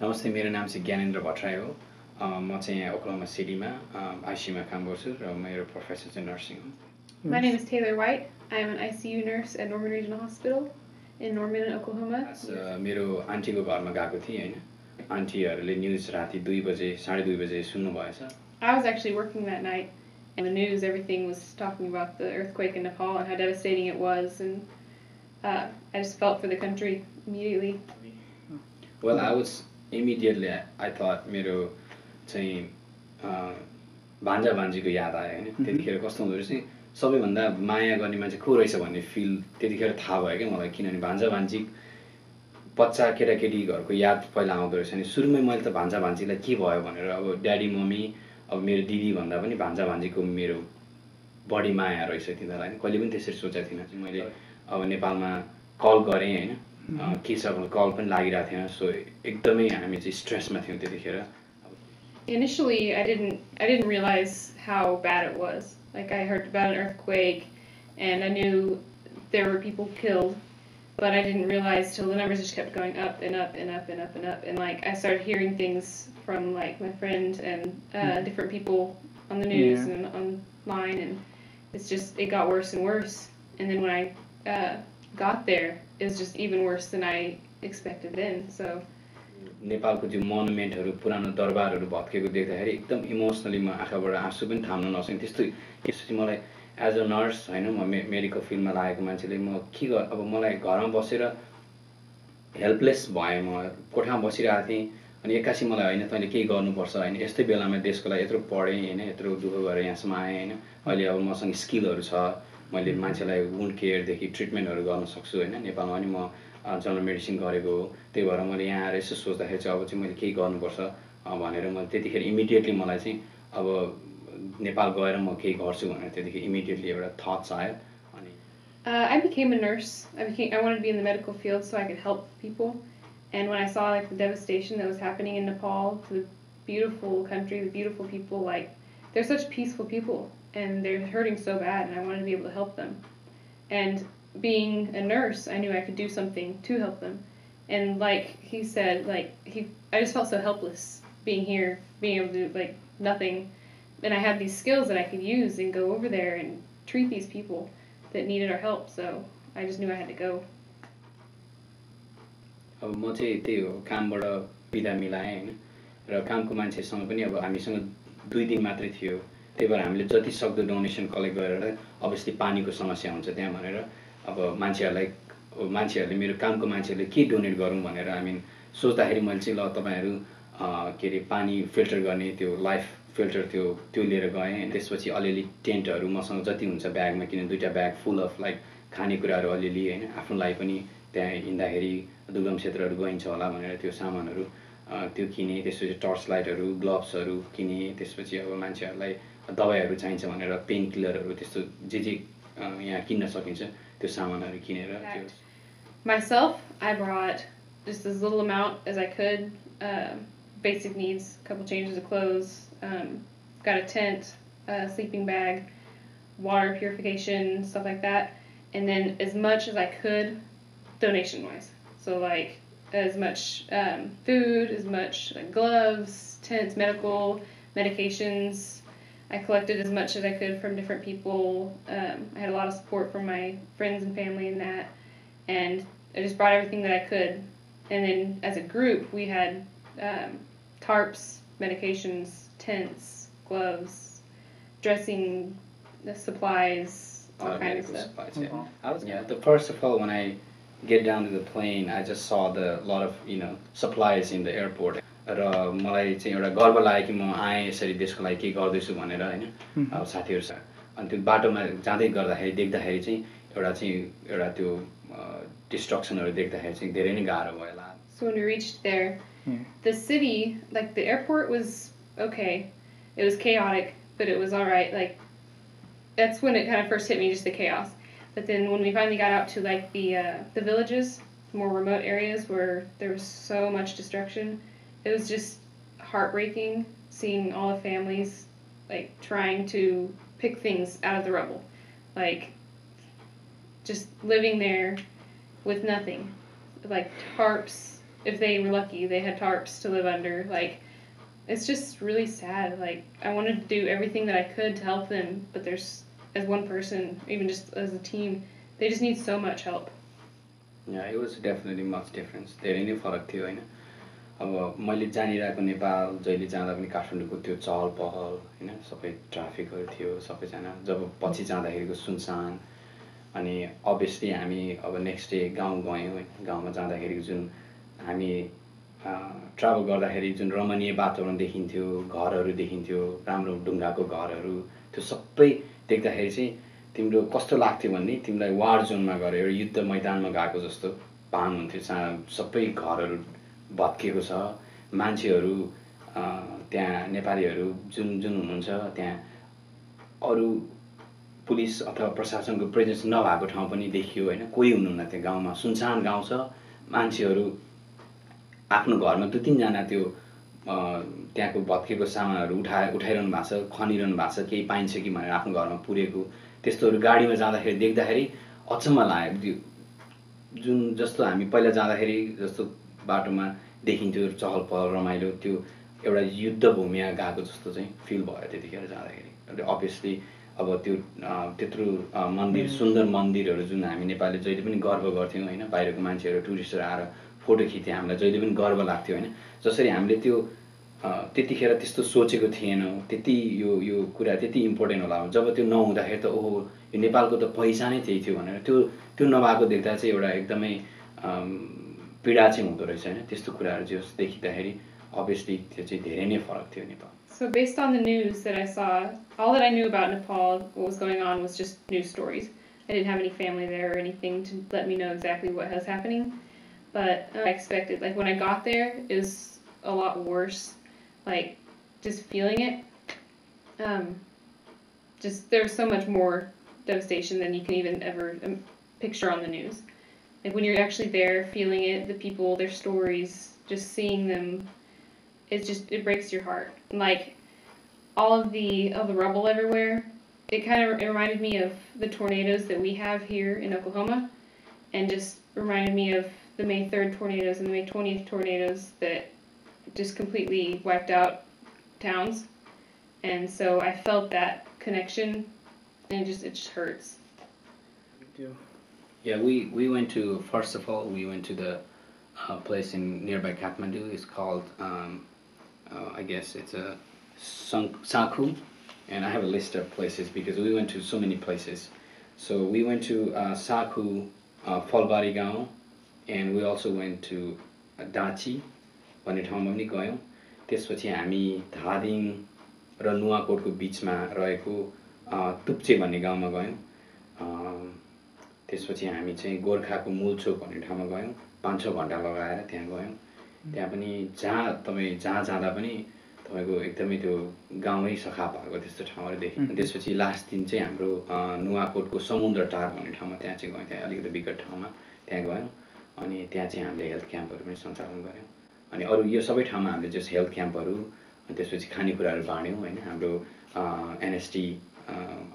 नमस्ते, मेरो नाम चाहिँ ज्ञानेन्द्र भट्टराई हो। म चाहिँ यहाँ ओक्लाहोमा सिटीमा आइसीयूमा काम गर्छु र मेरो प्रोफेसन चाहिँ नर्सिङ हो। My name is Taylor White. I am an ICU nurse at Norman Regional Hospital in Norman, Oklahoma. मेरो आन्टीको घरमा गएको थिएँ हैन। आन्टीहरूले न्युज राति 2 बजे 2:30 बजे सुन्नु भएछ। I was actually working that night, and the news, everything was talking about the earthquake in Nepal and how devastating it was, and I just felt for the country immediately. Well, I was immediately, I thought मेरो चाहिँ भान्जा भान्जीको याद आयो हैन। त्यतिखेर कस्तो हुँदो रहेछ, सबैभन्दा माया गर्ने मान्छे को रहेछ भन्ने फिल त्यतिखेर थाहा भयो के मलाई, किनभने भान्जा भान्जी बच्चा केटाकेटी घरको याद पहिला आउँदो रहेछ नि। सुरुमै मैले त भान्जा भान्जीलाई के भयो भनेर अब ड्याडी मम्मी अब मेरो दिदी भन्दा पनि भान्जा भान्जीको मेरो बढी माया रहेछ तिनीहरूलाई। कहिले पनि त्यसरी सोचेको थिइनँ चाहिँ मैले अब नेपालमा कल गरेँ हैन, के छ भने कल पनि लागिरहेको थिएन। सो एकदमै हामी चाहिँ स्ट्रेसमा थियौँ त्यतिखेर। Initially, I didn't realize how bad it was. Like, I heard about an earthquake, and I knew there were people killed, but I didn't realize till the numbers just kept going up and up and up and up and up. And like, I started hearing things from like my friends and different people on the news and online, and it got worse and worse. And then when I got there, it was just even worse than I expected then. So. नेपालको त्यो मोनुमेन्टहरू पुरानो दरबारहरू भत्केको देख्दाखेरि एकदम emotionally म आँखाबाट आँसु पनि थाम्न नसक्ने त्यस्तो। त्यसपछि मलाई एज अ नर्स हैन, म मेडिकल फिल्डमा लागेको मान्छेले म के गर, अब मलाई घरमा बसेर हेल्पलेस भएँ। म कोठामा बसिरहेको थिएँ, अनि एक्कासी मलाई हैन तैँले केही गर्नुपर्छ हैन, यस्तै बेलामा देशको लागि यत्रो पढेँ हैन, यत्रो दुःख गरेर यहाँसम्म आएँ हैन। अहिले अब मसँग स्किलहरू छ, मैले मान्छेलाई वुन्ड केयरदेखि ट्रिटमेन्टहरू गर्न सक्छु हैन। नेपालमा पनि म जनरल मेडिसिन गरेको हो, त्यही भएर मैले यहाँ आएर यसो सोच्दाखेरि चाहिँ अब चाहिँ मैले केही गर्नुपर्छ भनेर म त्यतिखेर इमिडिएटली मलाई चाहिँ अब नेपाल गएर म केही गर्छु भनेर त्यतिखेर इमिडिएटली एउटा थट्स आयो। अनि I became a nurse. I wanted to be in the medical field so I could help people. And when I saw like the devastation that was happening in Nepal, to the beautiful country, the beautiful people, like they're such peaceful people and they're hurting so bad, and I wanted to be able to help them. And being a nurse, I knew I could do something to help them. And like he said, I just felt so helpless being here, being able to do like nothing. And I had these skills that I could use and go over there and treat these people that needed our help. So I just knew I had to go. अब म चाहिँ त्यही हो, कामबाट बिदा मिलाएँ हैन, र कामको मान्छेसँग पनि अब हामीसँग 2 दिन मात्रै थियो। त्यही भएर हामीले जति सक्दो डोनेसन कलेक्ट गरेर, अभियसली पानीको समस्या हुन्छ त्यहाँ भनेर अब मान्छेहरूले मेरो कामको मान्छेहरूले के डोनेट गरौँ भनेर सोच्दाखेरि मैले चाहिँ ल तपाईहरु के रे पानी फिल्टर गर्ने त्यो लाइफ फिल्टर त्यो लिएर गएँ। त्यसपछि अलिअलि टेन्टहरू मसँग जति हुन्छ ब्यागमा, किन 2टा ब्याग फुल अफ लाइक खानेकुराहरू अलिअलि हैन, आफ्नो लागि पनि त्यहाँ हिँड्दाखेरि दुर्गम क्षेत्रहरू गइन्छ होला भनेर त्यो सामानहरू त्यो किने। त्यसपछि टर्च लाइटहरू, ग्लोभ्सहरू किने। त्यसपछि अब मान्छेहरूलाई दबाईहरू चाहिन्छ भनेर पेन किलरहरू त्यस्तो जे यहाँ किन्न सकिन्छ त्यो सामानहरू किनेर त्यो। Myself, I brought just as little amount as I could, basic needs, a couple changes of clothes, got a tent, a sleeping bag, water purification, stuff like that, and then as much as I could donation-wise. So like as much food, as much like gloves, tents, medications. I collected as much as I could from different people. I had a lot of support from my friends and family in that, and I just brought everything that I could. And then as a group, we had tarps, medications, tents, gloves, dressing supplies, all kinds of stuff. Yeah. First of all, when I get down to the plane, I just saw the lot of supplies in the airport. र मलाई चाहिँ एउटा गर्व लाग्यो कि म आएँ यसरी देशको लागि के गर्दैछु भनेर हैन। अब साथीहरुसँग अनि त्यो बाटोमा जाँदै गर्दाखेरि देख्दाखेरि चाहिँ एउटा त्यो डिस्ट्रक्सनहरु देख्दाखेरि चाहिँ धेरै नै गाह्रो भयो ला। So when we reached there, the city, like the airport was okay. It was chaotic, but it was all right. Like that's when it kind of first hit me, just the chaos. But then when we finally got out to like the villages, more remote areas where there was so much destruction, it was just heartbreaking seeing all the families like trying to pick things out of the rubble, like just living there with nothing, like tarps, if they were lucky, they had tarps to live under. Like, it's just really sad. Like, I wanted to do everything that I could to help them, but there's, as one person, even just as a team, they just need so much help. Yeah, it was definitely much difference. धेरै नै फरक थियो हैन. अब मैले जानिरहेको नेपाल जहिले जाँदा पनि काठमाडौँको त्यो चहल पहल हैन, सबै ट्राफिकहरू थियो सबैजना. जब पछि जाँदाखेरिको सुनसान, अनि अभियसली हामी अब नेक्स्ट डे गाउँ गयौँ हैन. गाउँमा जाँदाखेरि जुन हामी ट्राभल गर्दाखेरि जुन रमणीय वातावरण देखिन्थ्यो, घरहरू देखिन्थ्यो, राम्रो ढुङ्गाको घरहरू, त्यो सबै देख्दाखेरि चाहिँ तिम्रो कस्तो लाग्थ्यो भन्ने तिमीलाई वार जोनमा गएर एउटा युद्ध मैदानमा गएको जस्तो भान हुन्थ्यो. सबै घरहरू भत्किएको छ, मान्छेहरू त्यहाँ नेपालीहरू जुन जुन हुनुहुन्छ त्यहाँ अरू पुलिस अथवा प्रशासनको प्रेजेन्स नभएको ठाउँ पनि देखियो हैन. कोही हुनुहुन्न त्यो गाउँमा. सुनसान गाउँ छ. मान्छेहरू आफ्नो घरमा 2-3 जना त्यो त्यहाँको भत्केको सामानहरू उठाइरहनु भएको छ, खनिरहनु भएको छ, केही पाइन्छ कि भनेर आफ्नो घरमा पुरेको. त्यस्तोहरू गाडीमा जाँदाखेरि देख्दाखेरि अचम्म लाग्यो. जुन जस्तो हामी पहिला जाँदाखेरि जस्तो बाटोमा देखिन्थ्यो चहल पहल रमाइलो, त्यो एउटा युद्ध भूमिमा गएको जस्तो चाहिँ फिल भयो त्यतिखेर जाँदाखेरि. अभियसली अब त्यो त्यत्रो मन्दिर, सुन्दर मन्दिरहरू जुन हामी नेपालले जहिले पनि गर्व गर्थ्यौँ हैन. बाहिरको मान्छेहरू टुरिस्टहरू आएर फोटो खिच्थे, हामीलाई जहिले पनि गर्व लाग्थ्यो हैन. जसरी हामीले त्यो त्यतिखेर त्यस्तो सोचेको थिएनौँ, त्यति यो कुरा त्यति इम्पोर्टेन्ट होला. जब त्यो नहुँदाखेरि त ओहो यो नेपालको त पहिचानै त्यही थियो भनेर त्यो नभएको देख्दा चाहिँ एउटा एकदमै पीडा चाहिँ हुँदो रहेछ हैन. त्यस्तो कुराहरू चाहिँ देखिँदाखेरि अभियसली त्यो चाहिँ धेरै नै फरक थियो Nepal. So based on the news that I saw, all that I knew about Nepal, what was going on, was just news stories. I didn't have any family there or anything to let me know exactly what was happening. But I expected, like when I got there, it was a lot worse. Like just feeling it. Just there was so much more devastation than you can even ever picture on the news. Like when you're actually there, feeling it, the people, their stories, just seeing them, it breaks your heart. Like all of the rubble everywhere, it reminded me of the tornadoes that we have here in Oklahoma, and just reminded me of the May 3rd tornadoes and the May 20th tornadoes that just completely wiped out towns. And so I felt that connection, and it just hurts. Yeah, we went to, first of all, we went to the place in nearby Kathmandu. It's called, I guess it's a Sakhu, and I have a list of places because we went to so many places. So we went to Sakhu, Falbari Gaon, and we also went to Dachi, भन्ने ठाउँमा पनि गयौँ. त्यसपछि हामी धादिङ र नुवाकोटको बिचमा रहेको तुप्चे भन्ने गाउँमा गयौँ. त्यसपछि हामी चाहिँ गोर्खाको मूलचोक भन्ने ठाउँमा गयौँ. 5-6 घण्टा लगाएर त्यहाँ गयौँ. त्यहाँ पनि जहाँ जाँदा पनि तपाईँको एकदमै त्यो गाउँै सखा भएको त्यस्तो ठाउँहरू देख्यौँ. त्यसपछि लास्ट दिन चाहिँ हाम्रो नुवाकोटको समुद्र टार भन्ने ठाउँमा त्यहाँ चाहिँ गयौँ. त्यहाँ अलिकति विकट ठाउँमा त्यहाँ गयौँ. अनि त्यहाँ चाहिँ हामीले हेल्थ क्याम्पहरू पनि सञ्चालन गऱ्यौँ. अनि अरू यो सबै ठाउँमा हामीले जस्ट हेल्थ क्याम्पहरू, अनि त्यसपछि खानेकुराहरू बाँड्यौँ हैन. हाम्रो एनएसटी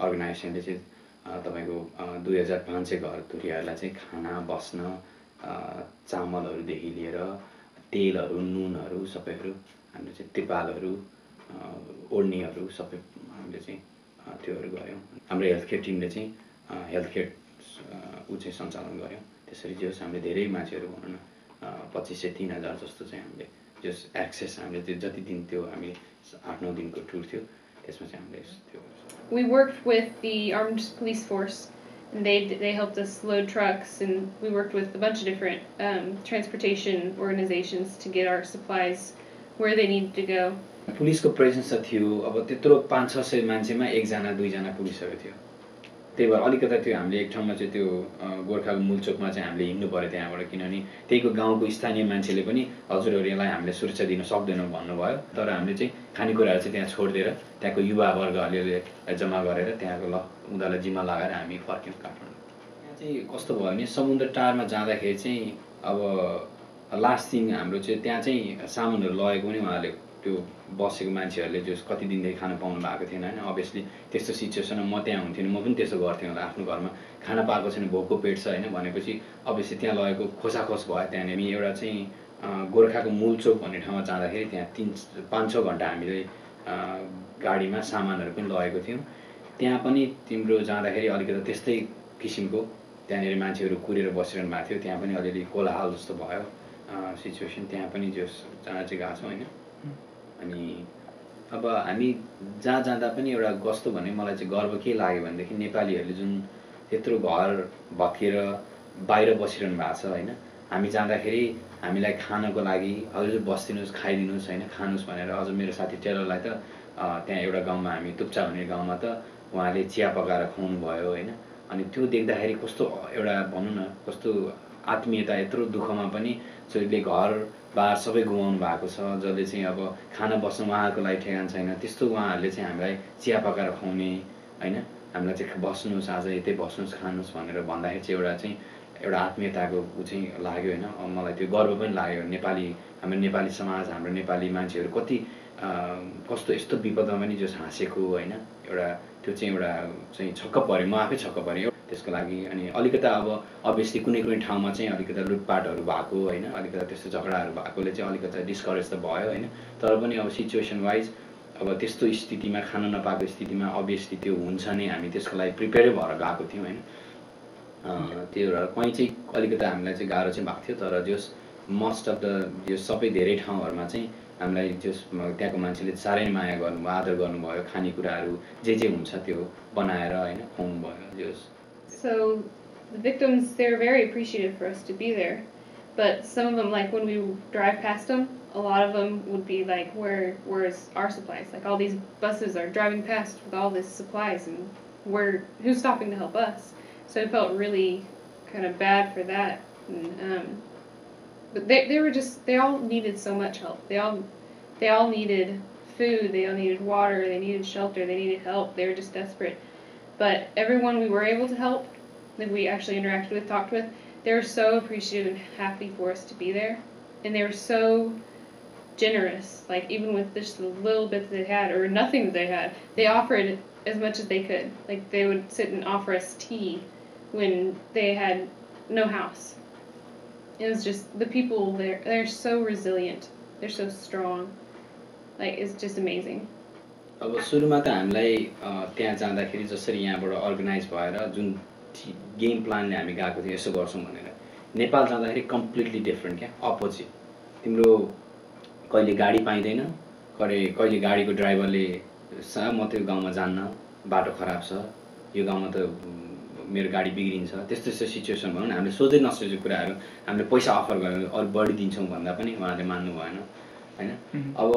अर्गनाइजेसनले चाहिँ तपाईँको 2500 घरधुरीहरूलाई चाहिँ खाना, बस्न, चामलहरूदेखि लिएर तेलहरू, नुनहरू सबैहरू, हामीले चाहिँ त्रिपालहरू, ओढ्नीहरू सबै हामीले चाहिँ त्योहरू गऱ्यौँ. हाम्रो हेल्थ केयर टिमले चाहिँ हेल्थ केयर चाहिँ सञ्चालन गऱ्यौँ. त्यसरी जे होस् हामीले धेरै मान्छेहरू भनौँ न 2500-3000 जस्तो चाहिँ हामीले जस्ट एक्सेस हामीले त्यो जति दिन त्यो हामी 8-9 दिनको टुर थियो त्यसमा चाहिँ हामीले त्यो. We worked with the armed police force, and they helped us load trucks, and we worked with a bunch of different transportation organizations to get our supplies where they needed to go. पुलिसको presence त थियो. अब त्यत्रो 500-600 मान्छेमा 1-2 पुलिसहरू थियो. त्यही भएर अलिकता त्यो हामीले एक ठाउँमा चाहिँ त्यो गोर्खाको मूलचोकमा चाहिँ हामीले हिँड्नु पर्यो त्यहाँबाट, किनभने त्यहीको गाउँको स्थानीय मान्छेले पनि हजुरहरू यसलाई हामीले सुरक्षा दिन सक्दैनौँ भन्नुभयो. तर हामीले चाहिँ खानेकुराहरू चाहिँ त्यहाँ छोडिदिएर त्यहाँको युवा वर्गहरूले जम्मा गरेर त्यहाँको उनीहरूलाई जिम्मा लगाएर हामी फर्क्यौँ काठमाडौँ. त्यहाँ चाहिँ कस्तो भयो भने समुद्र टारमा जाँदाखेरि चाहिँ अब लास्ट दिन हाम्रो चाहिँ त्यहाँ चाहिँ सामानहरू लगेको पनि उहाँहरूले त्यो बसेको मान्छेहरूले जो कति दिनदेखि खाना पाउनु भएको थिएन हैन. अभियसली त्यस्तो सिचुएसनमा म त्यहाँ हुन्थेन, म पनि त्यसो गर्थेँ होला. आफ्नो घरमा खाना पाएको छैन, भोकको पेट छ हैन भनेपछि अभियसली त्यहाँ लगेको खोसाखोस भयो. त्यहाँनिर एउटा चाहिँ गोर्खाको मूलचोक भन्ने ठाउँमा जाँदाखेरि त्यहाँ 5-6 घन्टा हामीले गाडीमा सामानहरू पनि लगेको थियौँ। त्यहाँ पनि तिम्रो जाँदाखेरि अलिकति त्यस्तै किसिमको त्यहाँनिर मान्छेहरू कुरेर बसिरहनु भएको थियो। त्यहाँ पनि अलिअलि कोलाहल जस्तो भयो सिचुएसन त्यहाँ पनि जस जहाँ चाहिँ गएको छौँ होइन। अनि अब हामी जहाँ जाँदा पनि एउटा कस्तो भने मलाई चाहिँ गर्व के लाग्यो भनेदेखि नेपालीहरूले जुन त्यत्रो घर भत्किएर बाहिर बसिरहनु भएको छ होइन। हामी जाँदाखेरि हामीलाई खानको लागि हजुर बसिदिनुहोस् खाइदिनुहोस् होइन खानुहोस् भनेर अझ मेरो साथी टेलरलाई त त्यहाँ एउटा गाउँमा हामी तुप्चा भन्ने गाउँमा त उहाँले चिया पकाएर खुवाउनु भयो होइन। अनि त्यो देख्दाखेरि कस्तो एउटा भनौँ न कस्तो आत्मीयता यत्रो दुःखमा पनि जसले घरबार सबै गुमाउनु भएको छ जसले चाहिँ अब खाना बस्न उहाँहरूको लागि ठेगान छैन त्यस्तो उहाँहरूले चाहिँ हामीलाई चिया पकाएर खुवाउने होइन। हामीलाई चाहिँ बस्नुहोस् आज यतै बस्नुहोस् खानुहोस् भनेर भन्दाखेरि चाहिँ एउटा आत्मीयताको ऊ चाहिँ लाग्यो होइन। मलाई त्यो गर्व पनि लाग्यो हाम्रो नेपाली समाज हाम्रो नेपाली मान्छेहरू कति कस्तो यस्तो विपदमा पनि जस हाँसेको होइन। एउटा त्यो चाहिँ एउटा चाहिँ छक्क पऱ्यो म आफै छक्क पऱ्यो त्यसको लागि। अनि अलिकति अब अभियसली कुनै ठाउँमा चाहिँ अलिकति लुटपाटहरू भएको होइन अलिकति त्यस्तो झगडाहरू भएकोले चाहिँ अलिकति डिस्करेज त भयो होइन। तर पनि अब सिचुएसन वाइज अब त्यस्तो स्थितिमा खान नपाएको स्थितिमा अभियसली त्यो हुन्छ नै हामी त्यसको लागि प्रिपेयरै भएर गएको थियौँ होइन। त्यो एउटा कहीँ चाहिँ अलिकति हामीलाई चाहिँ गाह्रो चाहिँ भएको थियो तर जस मोस्ट अफ द यो सबै धेरै ठाउँहरूमा चाहिँ हामीलाई जस त्यहाँको मान्छेले साह्रै माया गर्नुभयो आदर गर्नुभयो खानेकुराहरू जे हुन्छ त्यो बनाएर होइन खुवाउनु भयो जस। So the victims, they're very appreciative for us to be there, but some of them, like when we drive past them, a lot of them would be like, where's our supplies? Like all these buses are driving past with all these supplies, and who's stopping to help us? So I felt really kind of bad for that. And, but they all needed so much help. They all needed food, they all needed water, they needed shelter, they needed help. They were just desperate. But everyone we were able to help, that we actually interacted with, talked with, they were so appreciative and happy for us to be there. And they were so generous, like even with just the little bit that they had, or nothing that they had, they offered as much as they could. Like they would sit and offer us tea when they had no house. It was just, the people there, they're so resilient, they're so strong. Like, it's just amazing. अब सुरुमा त हामीलाई त्यहाँ जाँदाखेरि जसरी यहाँबाट organise भएर जुन गेम प्लानले हामी गएको थियो यसो गर्छौँ भनेर नेपाल जाँदाखेरि कम्प्लिटली डिफ्रेन्ट क्या अपोजिट। तिम्रो कहिले गाडी पाइँदैन कहिले गाडीको ड्राइभरले म त्यो गाउँमा जान्न बाटो खराब छ यो गाउँमा त मेरो गाडी बिग्रिन्छ त्यस्तो सिचुएसन भनौँ न हामीले सोच्दै नसोचेको कुराहरू हामीले पैसा अफर गरेर अरू बढी दिन्छौँ भन्दा पनि उहाँले मान्नु भएन होइन। अब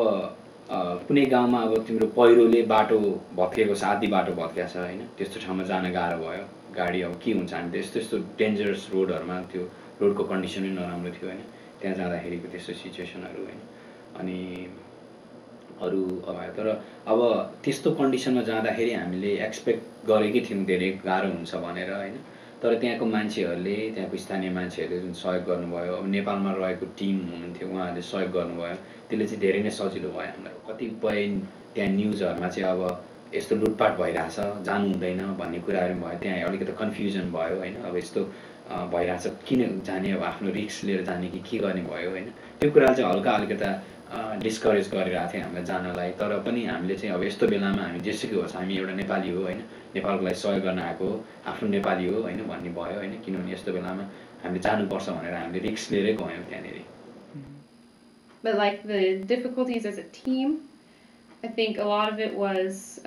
कुनै गाउँमा अब तिम्रो पहिरोले बाटो भत्केको छ आधी बाटो भत्केको छ होइन त्यस्तो ठाउँमा जान गाह्रो भयो गाडी अब के हुन्छ हामी त्यस्तो डेन्जरस रोडहरूमा त्यो रोडको कन्डिसनै नराम्रो थियो होइन त्यहाँ जाँदाखेरिको त्यस्तो सिचुएसनहरू होइन। अनि अरू भयो तर अब त्यस्तो कन्डिसनमा जाँदाखेरि हामीले एक्सपेक्ट गरेकै थियौँ धेरै गाह्रो हुन्छ भनेर होइन। तर त्यहाँको मान्छेहरूले त्यहाँको स्थानीय मान्छेहरूले जुन सहयोग गर्नुभयो अब नेपालमा रहेको टिम हुनुहुन्थ्यो उहाँहरूले सहयोग गर्नुभयो त्यसले चाहिँ धेरै नै सजिलो भयो हामीलाई। कतिपय त्यहाँ न्युजहरूमा चाहिँ अब यस्तो लुटपाट भइरहेछ जानु हुँदैन भन्ने कुराहरू भयो त्यहाँ अलिकति कन्फ्युजन भयो होइन। अब यस्तो भइरहेछ किन जाने अब आफ्नो रिस्क लिएर जाने कि के गर्ने भयो होइन त्यो कुरा चाहिँ हल्का अलिकता डिस्करेज गरिरहेको थियो हामीलाई जानलाई। तर पनि हामीले चाहिँ अब यस्तो बेलामा हामी जेसुकै होस् हामी एउटा नेपाली हो होइन नेपालको लागि सहयोग गर्न आएको हो आफ्नो नेपाली हो होइन भन्ने भयो होइन किनभने यस्तो बेलामा हामीले जानुपर्छ भनेर हामीले रिस्क लिएरै गयौँ त्यहाँनिर। But like the difficulties as a team, I think a lot of it was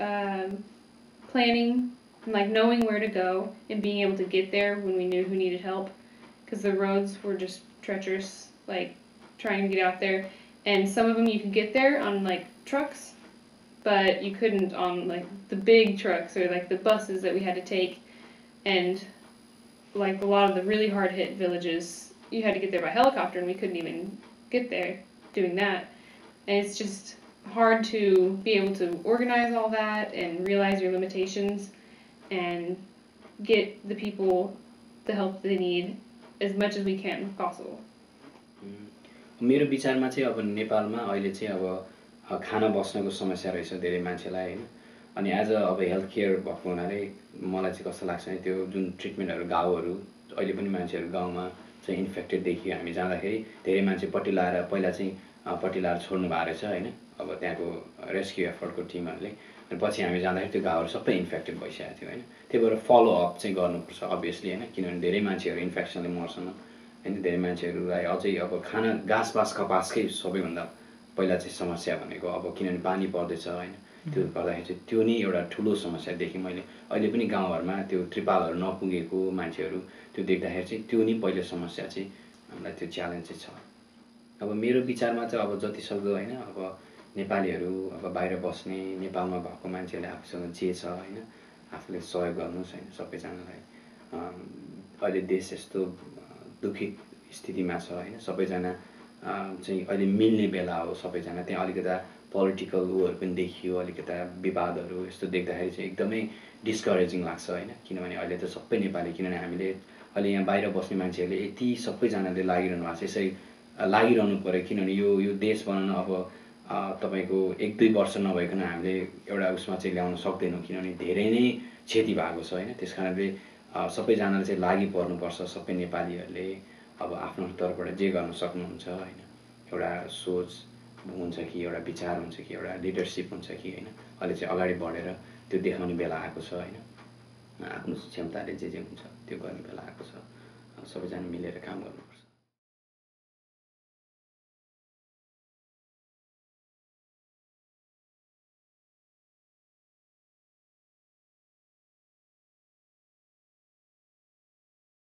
planning, and like knowing where to go and being able to get there when we knew who needed help, because the roads were just treacherous, like trying to get out there. And some of them you could get there on like trucks, but you couldn't on like the big trucks or like the buses that we had to take. And like a lot of the really hard hit villages, you had to get there by helicopter, and we couldn't even get there doing that. And it's just hard to be able to organize all that and realize your limitations and get the people the help they need as much as we can if possible. मेरो विचारमा चाहिँ अब नेपालमा अहिले चाहिँ अब खाना बस्नको समस्या रहेछ धेरै मान्छेलाई हैन। अनि एज अ अब हेल्थ केयर भएको हुनाले मलाई चाहिँ कस्तो लाग्छ भने त्यो जुन ट्रिटमेन्टहरु गाउँहरु अहिले पनि मान्छेहरु गाउँमा चाहिँ इन्फेक्टेड देखियो। हामी जाँदाखेरि धेरै मान्छे पट्टी लाएर पहिला चाहिँ पट्टी लाएर छोड्नु भएको रहेछ होइन, अब त्यहाँको रेस्क्यु एफर्टको टिमहरूले। अनि पछि हामी जाँदाखेरि त्यो घाउहरू सबै इन्फेक्टेड भइसकेको थियो होइन। त्यही भएर फलोअप चाहिँ गर्नुपर्छ अभियसली होइन, किनभने धेरै मान्छेहरू इन्फेक्सनले मर्छन् होइन। धेरै मान्छेहरूलाई अझै अब खाना घाँसबास कपासकै सबैभन्दा पहिला चाहिँ समस्या भनेको, अब किनभने पानी पर्दैछ होइन, त्यो गर्दाखेरि चाहिँ त्यो नै एउटा ठुलो समस्या देखेँ मैले। अहिले पनि गाउँघरमा त्यो त्रिपालहरू नपुगेको मान्छेहरू त्यो देख्दाखेरि चाहिँ त्यो नै पहिलो समस्या चाहिँ हामीलाई त्यो च्यालेन्ज चाहिँ छ। अब मेरो विचारमा चाहिँ अब जतिसक्दो होइन, अब नेपालीहरू अब बाहिर बस्ने, नेपालमा भएको मान्छेहरूले आफूसँग जे छ होइन आफूले सहयोग गर्नुहोस् होइन सबैजनालाई। अहिले देश यस्तो दुखित स्थितिमा छ होइन, सबैजना चाहिँ अहिले मिल्ने बेला हो सबैजना। त्यहाँ अलिकता पोलिटिकल उहरू पनि देखियो, अलिकता विवादहरू यस्तो देख्दाखेरि चाहिँ एकदमै डिस्करेजिङ लाग्छ होइन। किनभने अहिले त सबै नेपाली, किनभने हामीले अहिले यहाँ बाहिर बस्ने मान्छेहरूले यति सबैजनाले लागिरहनु भएको छ, यसै लागिरहनु पऱ्यो। किनभने यो देश बनाउन अब तपाईँको 1-2 वर्ष नभइकन हामीले एउटा उसमा चाहिँ ल्याउन सक्दैनौँ, किनभने धेरै नै क्षति भएको छ होइन। त्यस कारणले सबैजनाले चाहिँ लागि पर्नुपर्छ, सबै नेपालीहरूले अब आफ्नो तर्फबाट जे गर्न सक्नुहुन्छ होइन। एउटा सोच हुन्छ कि एउटा विचार हुन्छ कि एउटा लिडरसिप हुन्छ कि होइन, अहिले चाहिँ अगाडि बढेर त्यो देखाउने बेला आएको छ होइन। आफ्नो क्षमताले जे हुन्छ त्यो गर्ने बेला आएको छ। सबैजना मिलेर काम गर्नुपर्छ।